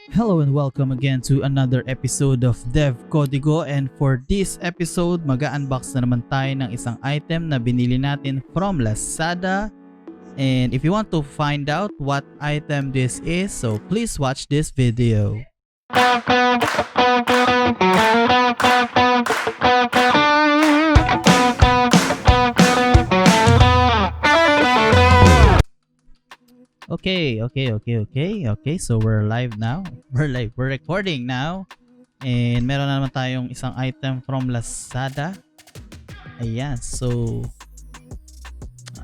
Hello and welcome again to another episode of Dev Codigo, and for this episode mag-unbox na naman tayo ng isang item na binili natin from Lazada. And if you want to find out what item this is, so please watch this video. Okay. So we're live now. We're recording now. And meron na naman tayong isang item from Lazada. Ayan. So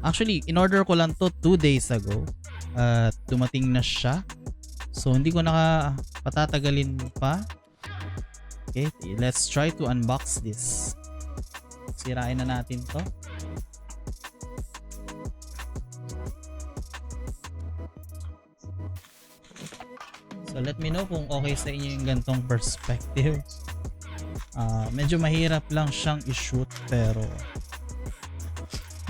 actually, in-order ko lang to 2 days ago. Dumating na siya. So hindi ko patatagalin pa. Okay, let's try to unbox this. Sirain na natin to. So let me know kung okay sa inyo yung gantong perspective. Medyo mahirap lang siyang i-shoot, pero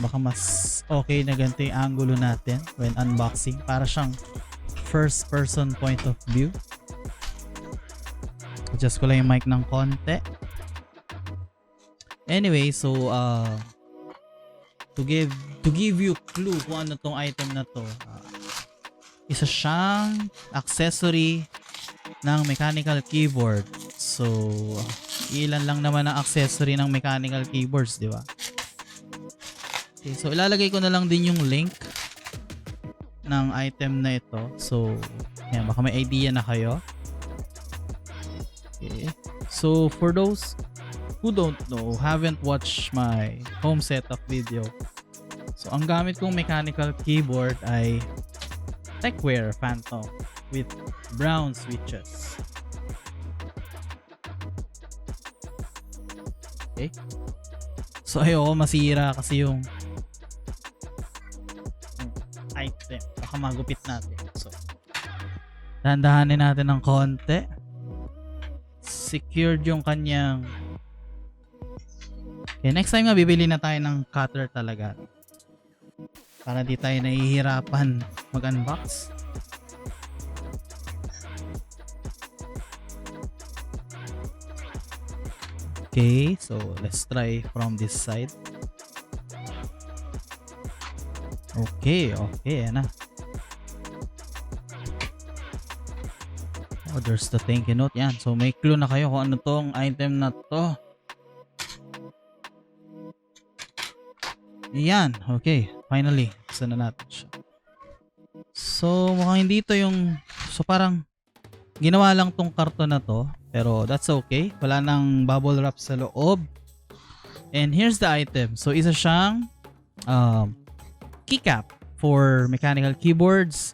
baka mas okay na ganito yung angulo natin when unboxing. Para siyang first person point of view. Adjust ko lang yung mic ng konti. Anyway, so to give you clue kung ano tong item na to, isa siyang accessory ng mechanical keyboard. So ilan lang naman ang accessory ng mechanical keyboards, di ba? Okay, so ilalagay ko na lang din yung link ng item na ito. So yan, baka may idea na kayo. Okay. So for those who don't know, haven't watched my home setup video, so ang gamit kong mechanical keyboard ay Tecware Phantom with brown switches. Okay. So ayoko masira kasi yung item. Baka magupit natin. So dahan-dahanin natin ng konti. Secured yung kanyang. Okay, next time nga bibili na tayo ng cutter talaga, para di tayo nahihirapan mag-unbox. Okay, so let's try from this side. Okay, yan na. Oh, there's the thank you note. Yan, so may clue na kayo kung ano tong item na to. Yan, okay. Finally, buksan na natin siya. So, mukhang hindi to yung... So, parang ginawa lang tong karton na to. Pero that's okay. Wala nang bubble wrap sa loob. And here's the item. So, isa siyang keycap for mechanical keyboards.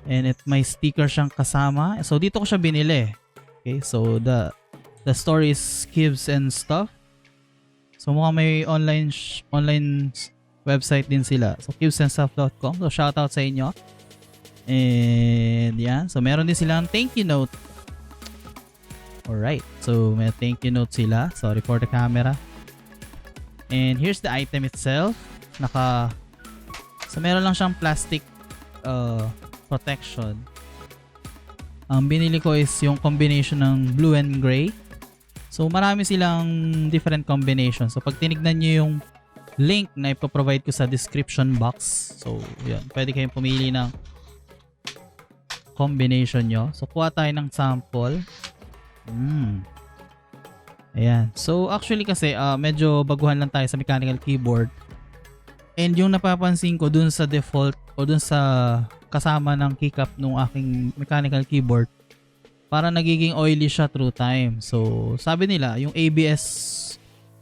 And may sticker siyang kasama. So, dito ko siya binili. Okay, so the store is Keycaps and stuff. So mukhang may online website din sila. So keycapsandstuff.com. So shoutout sa inyo. And yan. So meron din silang thank you note. Alright. So may thank you note sila. Sorry for the camera. And here's the item itself. So meron lang siyang plastic protection. Ang binili ko is yung combination ng blue and gray. So marami silang different combinations. So pag tinignan nyo yung link na ipoprovide ko sa description box, so yun, pwede kayong pumili ng combination nyo. So kuha tayo ng sample. Ayan. So actually kasi medyo baguhan lang tayo sa mechanical keyboard. And yung napapansin ko dun sa default o dun sa kasama ng keycap nung aking mechanical keyboard, para nagiging oily siya through time. So sabi nila yung ABS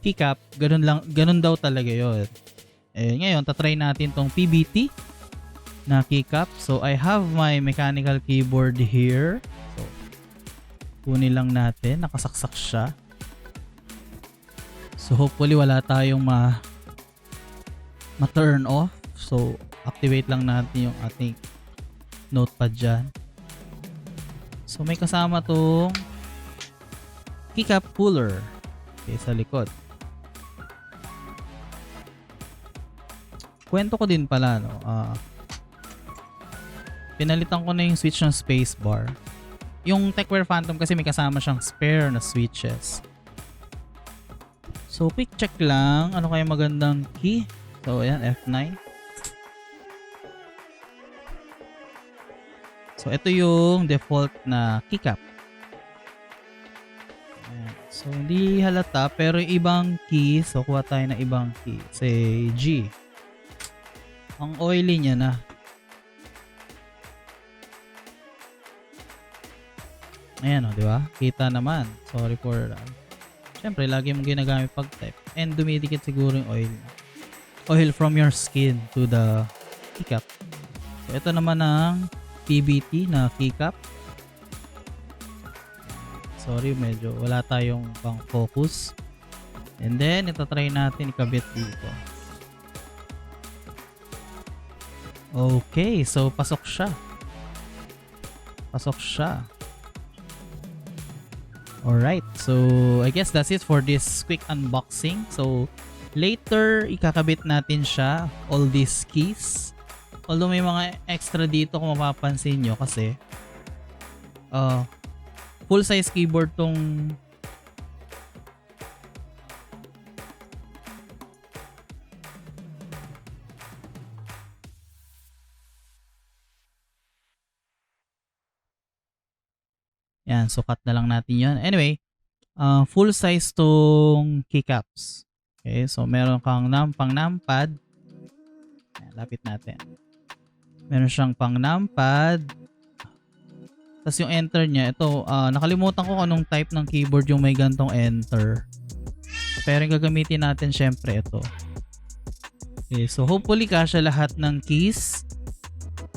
keycap, ganun daw talaga yun. Ngayon tatry natin tong PBT na keycap. So I have my mechanical keyboard here. So kunin lang natin, nakasaksak siya. So hopefully wala tayong ma-turn off. So activate lang natin yung ating notepad dyan. So may kasama tong keycap puller, okay, sa likod. Kwento ko din pala, no, pinalitan ko na yung switch ng spacebar. Yung Tecware Phantom kasi may kasama siyang spare na switches. So quick check lang, ano kaya magandang key? So ayan, F9. So ito yung default na keycap. Ayan. So hindi halata pero yung ibang key, so kuha tayo ng ibang key. Say G. Ang oily niya na. Ayan o, di ba? Kita naman. Sorry for that. Siyempre, lagi mong ginagamit pag type. And dumidikit siguro yung oil. Oil from your skin to the keycap. So, ito naman ang PBT na keycap. Sorry, medyo wala tayong pang focus. And then, ito try natin ikabit dito. Okay, so pasok siya. Pasok siya. Alright, so I guess that's it for this quick unboxing. So later, ikakabit natin siya, all these keys. Although may mga extra dito kung mapapansin nyo kasi full size keyboard tong yan, sukat na lang natin yan. Anyway, full size tong keycaps. Okay, so meron kang pang numpad. Ayan, lapit natin. Meron siyang pang numpad. Tapos yung enter niya, ito, nakalimutan ko anong type ng keyboard yung may gantong enter. Pero yung gagamitin natin syempre ito. Okay, so hopefully kasya lahat ng keys.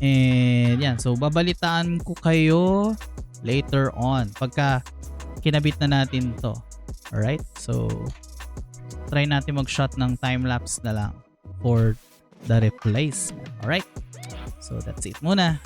And yan, so babalitaan ko kayo later on pagka kinabit na natin to. Alright, so try natin mag-shot ng time-lapse na lang for the replacement. Alright, so that's it muna.